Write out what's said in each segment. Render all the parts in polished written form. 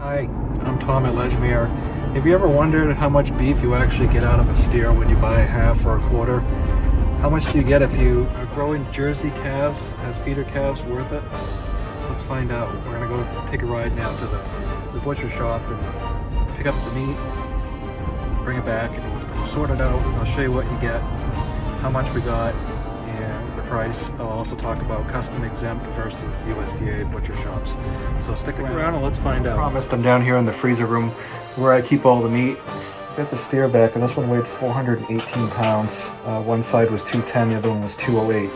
Hi, I'm Tom at Ledgemere. Have you ever wondered how much beef you actually get out of a steer when you buy a half or a quarter? How much do you get if you are growing Jersey calves as feeder calves? Worth it? Let's find out. We're gonna go take a ride now to the butcher shop and pick up the meat, bring it back, and we'll sort it out. I'll show you what you get, how much we got, and the price. I'll also talk about custom exempt versus USDA butcher shops. So stick around and let's find out. I promised I'm down here in the freezer room where I keep all the meat. Got the steer back, and this one weighed 418 pounds. One side was 210, the other one was 208.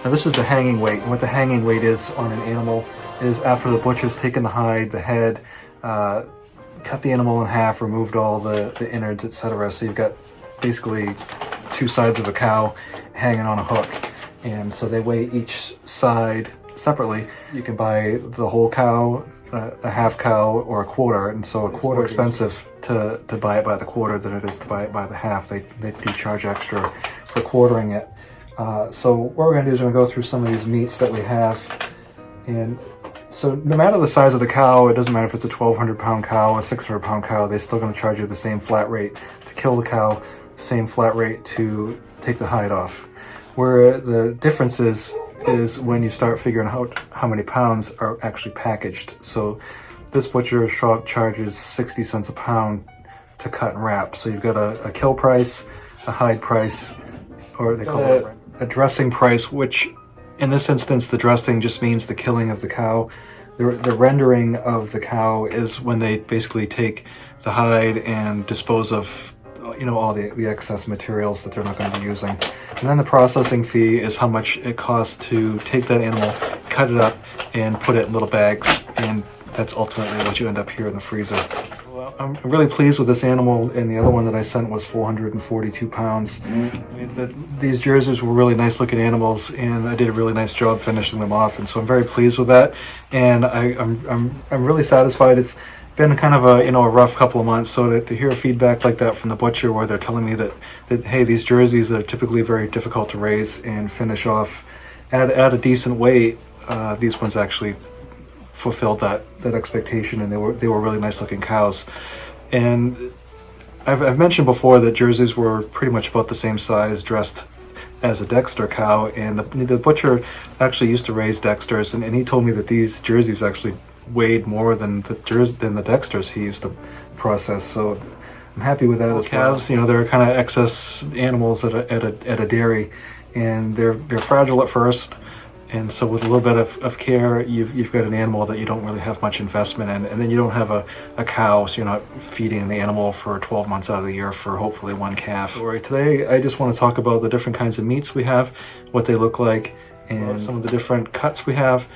Now this is the hanging weight. And what the hanging weight is on an animal is after the butcher's taken the hide, the head, cut the animal in half, removed all the innards, etc. So you've got basically two sides of a cow hanging on a hook. And so they weigh each side separately. You can buy the whole cow, a half cow, or a quarter. And so a quarter expensive to buy it by the quarter than it is to buy it by the half. They do charge extra for quartering it. So what we're going to do is we're going to go through some of these meats that we have. And so no matter the size of the cow, it doesn't matter if it's a 1,200 pound cow, a 600 pound cow, they're still going to charge you the same flat rate to kill the cow, same flat rate to take the hide off. Where the difference is when you start figuring out how many pounds are actually packaged. So this butcher shop charges 60 cents a pound to cut and wrap. So you've got a kill price, a hide price, or they call it a dressing price, which in this instance, the dressing just means the killing of the cow. The rendering of the cow is when they basically take the hide and dispose of all the excess materials that they're not going to be using. And then the processing fee is how much it costs to take that animal, cut it up, and put it in little bags, and that's ultimately what you end up here in the freezer. Well, I'm really pleased with this animal, and the other one that I sent was 442 pounds. These Jerseys were really nice looking animals, and I did a really nice job finishing them off, and so I'm very pleased with that, and I'm really satisfied. It's been kind of a rough couple of months, so to hear feedback like that from the butcher where they're telling me that hey, these Jerseys are typically very difficult to raise and finish off at a decent weight, these ones actually fulfilled that expectation, and they were really nice looking cows. And I've mentioned before that Jerseys were pretty much about the same size, dressed as a Dexter cow, and the butcher actually used to raise Dexters, and he told me that these Jerseys actually weighed more than the Dexters he used to process. So I'm happy with that as well. Calves, they're kind of excess animals at a dairy, and they're fragile at first. And so with a little bit of care, you've got an animal that you don't really have much investment in, and then you don't have a cow, so you're not feeding the animal for 12 months out of the year for hopefully one calf. So today, I just want to talk about the different kinds of meats we have, what they look like, and some of the different cuts we have,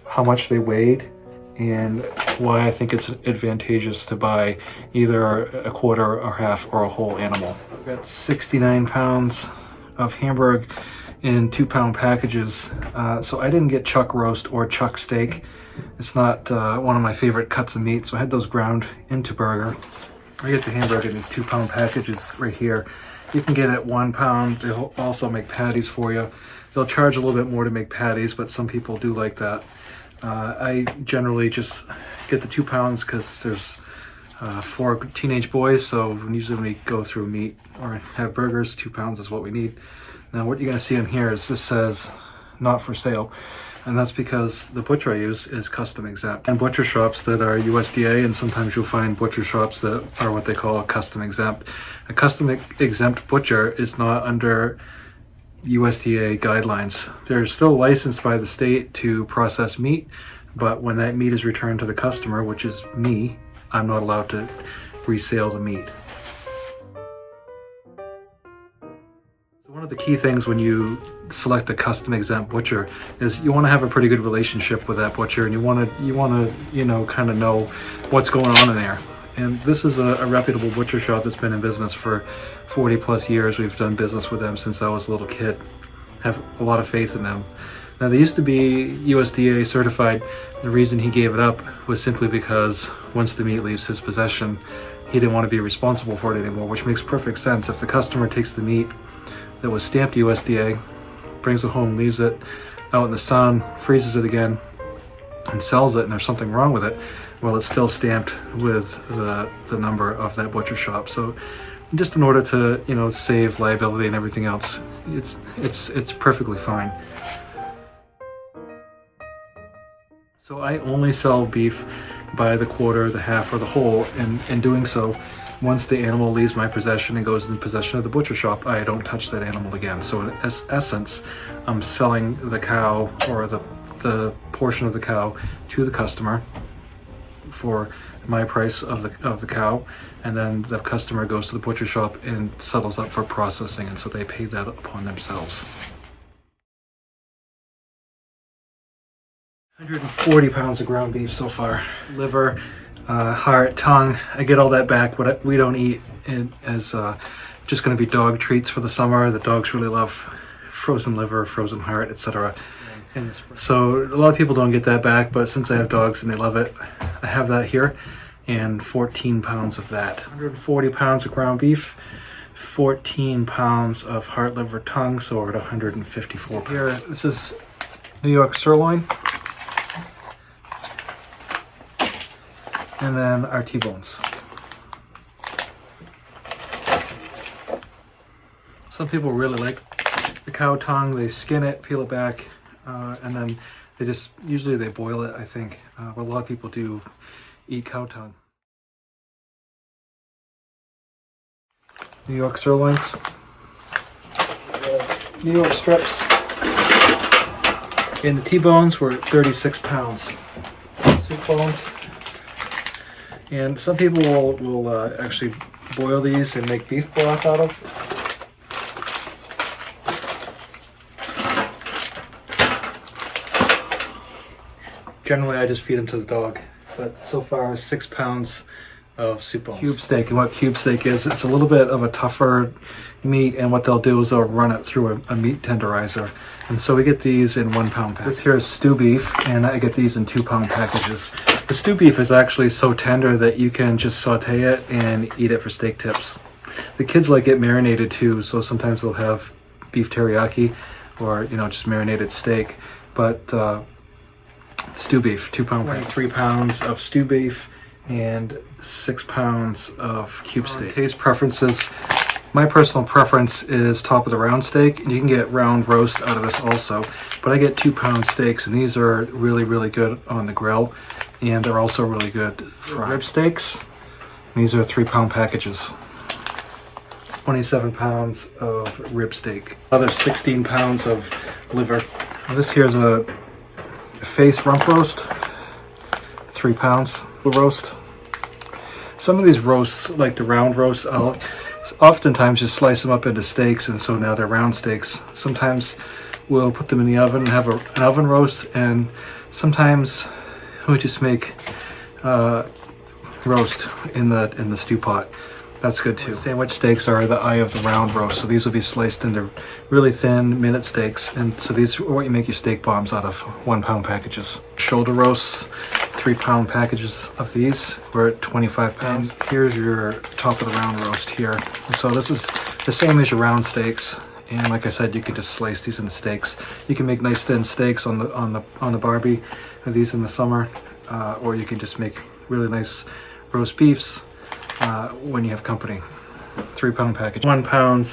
how much they weighed, and why I think it's advantageous to buy either a quarter or half or a whole animal. I've got 69 pounds of Hamburg in 2-pound packages. So I didn't get chuck roast or chuck steak. It's not one of my favorite cuts of meat, so I had those ground into burger. I get the Hamburg in these 2-pound packages right here. You can get it 1 pound. They'll also make patties for you. They'll charge a little bit more to make patties, but some people do like that. I generally just get the 2 pounds because there's 4 teenage boys, so usually when we go through meat or have burgers, 2 pounds is what we need. Now what you're going to see in here is this says not for sale, and that's because the butcher I use is custom exempt. And butcher shops that are USDA, and sometimes you'll find butcher shops that are what they call custom exempt. A custom exempt butcher is not under USDA guidelines. They're still licensed by the state to process meat, but when that meat is returned to the customer, which is me, I'm not allowed to resale the meat. One of the key things when you select a custom exempt butcher is you want to have a pretty good relationship with that butcher, and you want to kind of know what's going on in there. And this is a reputable butcher shop that's been in business for 40 plus years. We've done business with them since I was a little kid. Have a lot of faith in them. Now they used to be USDA certified. The reason he gave it up was simply because once the meat leaves his possession, he didn't want to be responsible for it anymore, which makes perfect sense. If the customer takes the meat that was stamped USDA, brings it home, leaves it out in the sun, freezes it again, and sells it, and there's something wrong with it, well, it's still stamped with the number of that butcher shop. So just in order to, you know, save liability and everything else, it's perfectly fine. So I only sell beef by the quarter, the half, or the whole, and in doing so, once the animal leaves my possession and goes in possession of the butcher shop, I don't touch that animal again. So in essence, I'm selling the cow, or the portion of the cow, to the customer for my price of the cow, and then the customer goes to the butcher shop and settles up for processing, and so they pay that upon themselves. 140 pounds of ground beef so far. Liver, heart, tongue, I get all that back. What we don't eat is just going to be dog treats for the summer. The dogs really love frozen liver, frozen heart, etc. So a lot of people don't get that back, but since I have dogs and they love it, I have that here, and 14 pounds of that. 140 pounds of ground beef, 14 pounds of heart, liver, tongue, so we're at 154 pounds. Here, this is New York sirloin, and then our T-bones. Some people really like the cow tongue. They skin it, peel it back, and then usually they boil it, I think. But a lot of people do eat cow tongue. New York sirloins, New York strips, and the T-bones were 36 pounds. Soup bones. And some people will actually boil these and make beef broth out of. Generally, I just feed them to the dog. But so far, 6 pounds of soup bones. Cube steak, and what cube steak is, it's a little bit of a tougher meat, and what they'll do is they'll run it through a meat tenderizer. And so we get these in 1 pound packages. This here is stew beef, and I get these in 2 pound packages. The stew beef is actually so tender that you can just saute it and eat it for steak tips. The kids like it marinated too, so sometimes they'll have beef teriyaki, or, you know, just marinated steak. But stew beef, 2 pound pack. 3 pounds of stew beef and 6 pounds of cube steak. Taste preferences. My personal preference is top of the round steak, and you can get round roast out of this also, but I get 2 pound steaks, and these are really, really good on the grill, and they're also really good fried. Rib steaks, these are 3 pound packages. 27 pounds of rib steak. Another 16 pounds of liver. Now this here's a face rump roast, 3 pounds of roast. Some of these roasts, like the round roasts, I'll oftentimes just slice them up into steaks, and so now they're round steaks. Sometimes we'll put them in the oven and have an oven roast, and sometimes we just make roast in the stew pot. That's good too. Sandwich steaks are the eye of the round roast, so these will be sliced into really thin minute steaks, and so these are what you make your steak bombs out of, 1 pound packages. Shoulder roasts, 3 pound packages of these. We're at 25 pounds. And here's your top of the round roast here. And so this is the same as your round steaks, and like I said, you can just slice these into steaks. You can make nice thin steaks on the Barbie of these in the summer, or you can just make really nice roast beefs when you have company. 3 pound package. 1 pound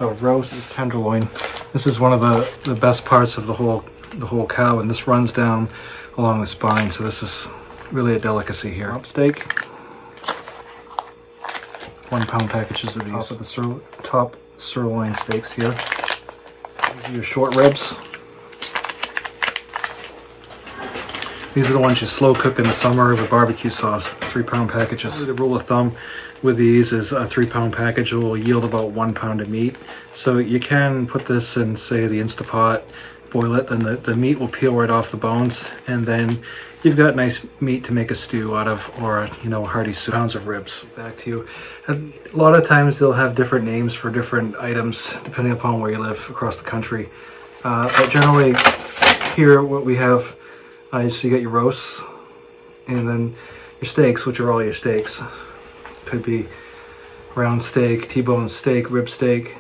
of roast tenderloin. This is one of the best parts of the whole cow, and this runs down along the spine, so this is really a delicacy here. Rump steak. 1 pound packages of these. Top of the top sirloin steaks here. These are your short ribs. These are the ones you slow cook in the summer with barbecue sauce, 3 pound packages. The rule of thumb with these is a 3 pound package will yield about 1 pound of meat. So you can put this in, say, the Instapot, boil it, and the meat will peel right off the bones, and then you've got nice meat to make a stew out of, or, you know, hearty soup. Pounds of ribs. Back to you. And a lot of times they'll have different names for different items depending upon where you live across the country. But generally here what we have, so you got your roasts, and then your steaks, which are all your steaks. Could be round steak, T-bone steak, rib steak,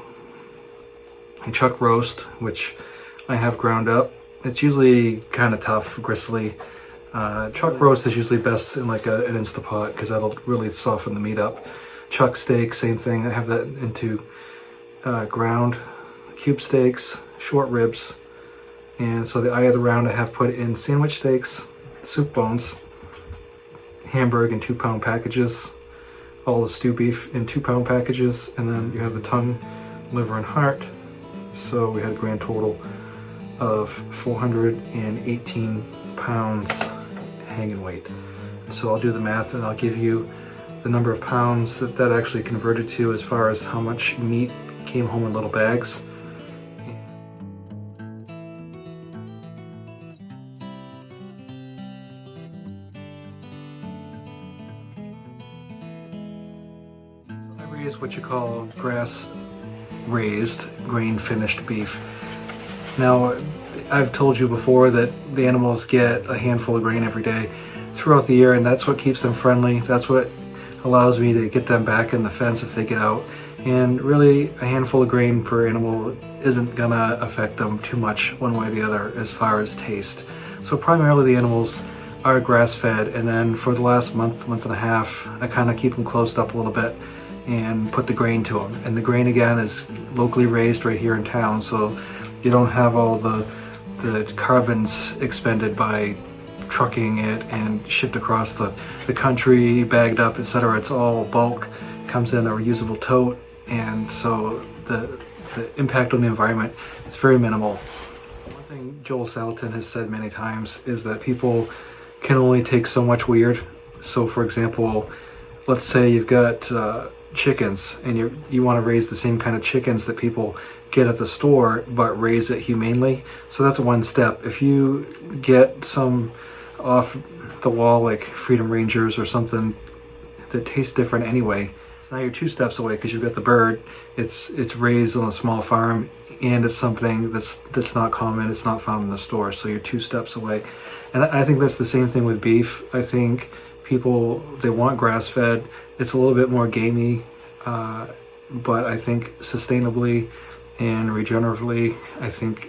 and chuck roast, which I have ground up. It's usually kind of tough, gristly, Chuck roast is usually best in like an Instapot because that'll really soften the meat up. Chuck steak, same thing. I have that into ground cube steaks, short ribs, and so the eye of the round I have put in sandwich steaks, soup bones, hamburg in 2-pound packages, all the stew beef in 2-pound packages, and then you have the tongue, liver, and heart. So we had a grand total of 418 pounds hanging weight. So I'll do the math and I'll give you the number of pounds that actually converted to as far as how much meat came home in little bags. I raise what you call grass raised grain finished beef. Now, I've told you before that the animals get a handful of grain every day throughout the year, and that's what keeps them friendly. That's what allows me to get them back in the fence if they get out. And really, a handful of grain per animal isn't gonna affect them too much one way or the other as far as taste. So primarily the animals are grass fed, and then for the last month and a half, I kind of keep them closed up a little bit and put the grain to them. And the grain again is locally raised right here in town, so you don't have all the carbons expended by trucking it and shipped across the country, bagged up, etc. It's all bulk, comes in a reusable tote, and so the impact on the environment is very minimal. One thing Joel Salatin has said many times is that people can only take so much weird. So for example, let's say you've got chickens and you want to raise the same kind of chickens that people get at the store, but raise it humanely. So that's one step. If you get some off the wall like Freedom Rangers or something that tastes different anyway, so now you're 2 steps away because you've got the bird. It's raised on a small farm and it's something that's not common. It's not found in the store. So you're 2 steps away. And I think that's the same thing with beef. I think people, they want grass fed. It's a little bit more gamey, but I think sustainably and regeneratively, I think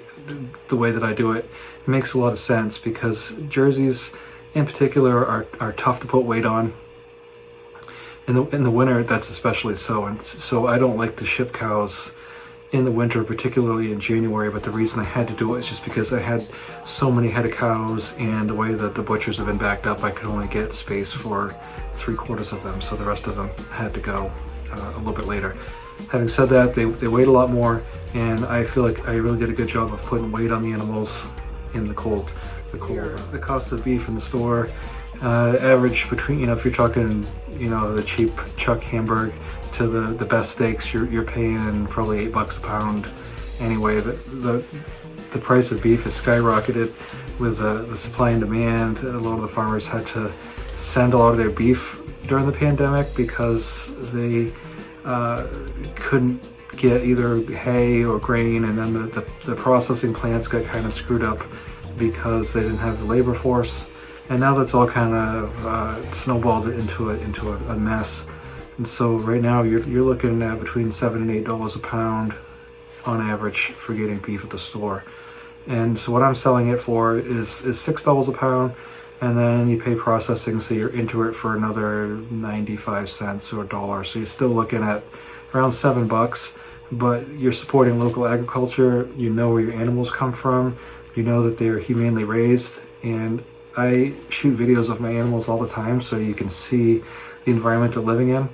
the way that I do it makes a lot of sense, because jerseys in particular are tough to put weight on. In the winter, that's especially so. And so I don't like to ship cows in the winter, particularly in January, but the reason I had to do it is just because I had so many head of cows, and the way that the butchers have been backed up, I could only get space for 3/4 of them, so the rest of them had to go a little bit later. Having said that, they weighed a lot more, and I feel like I really did a good job of putting weight on the animals in the cold. The cost of beef in the store, average between, if you're talking, the cheap chuck hamburg to the best steaks, you're paying probably $8 a pound. Anyway, the price of beef has skyrocketed with the supply and demand. A lot of the farmers had to send a lot of their beef during the pandemic because they couldn't get either hay or grain, and then the processing plants got kind of screwed up because they didn't have the labor force. And now that's all kind of snowballed into a mess. And so right now you're looking at between $7 and $8 a pound on average for getting beef at the store. And so what I'm selling it for is $6 a pound, and then you pay processing, so you're into it for another 95 cents or $1. So you're still looking at around $7, but you're supporting local agriculture. You know where your animals come from. You know that they're humanely raised, and I shoot videos of my animals all the time so you can see the environment they're living in.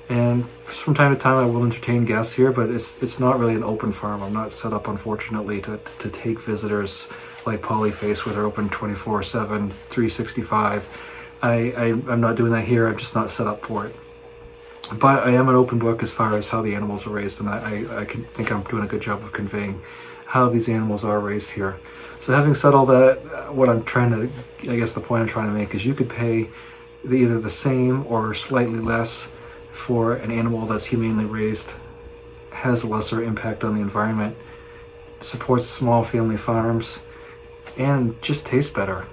And from time to time I will entertain guests here, but it's not really an open farm. I'm not set up, unfortunately, to take visitors like Polyface, where they're open 24/7, 365. I'm not doing that here. I'm just not set up for it. But I am an open book as far as how the animals are raised, and I think I'm doing a good job of conveying how these animals are raised here. So having said all that, the point I'm trying to make is you could pay either the same or slightly less for an animal that's humanely raised, has a lesser impact on the environment, supports small family farms, and just tastes better.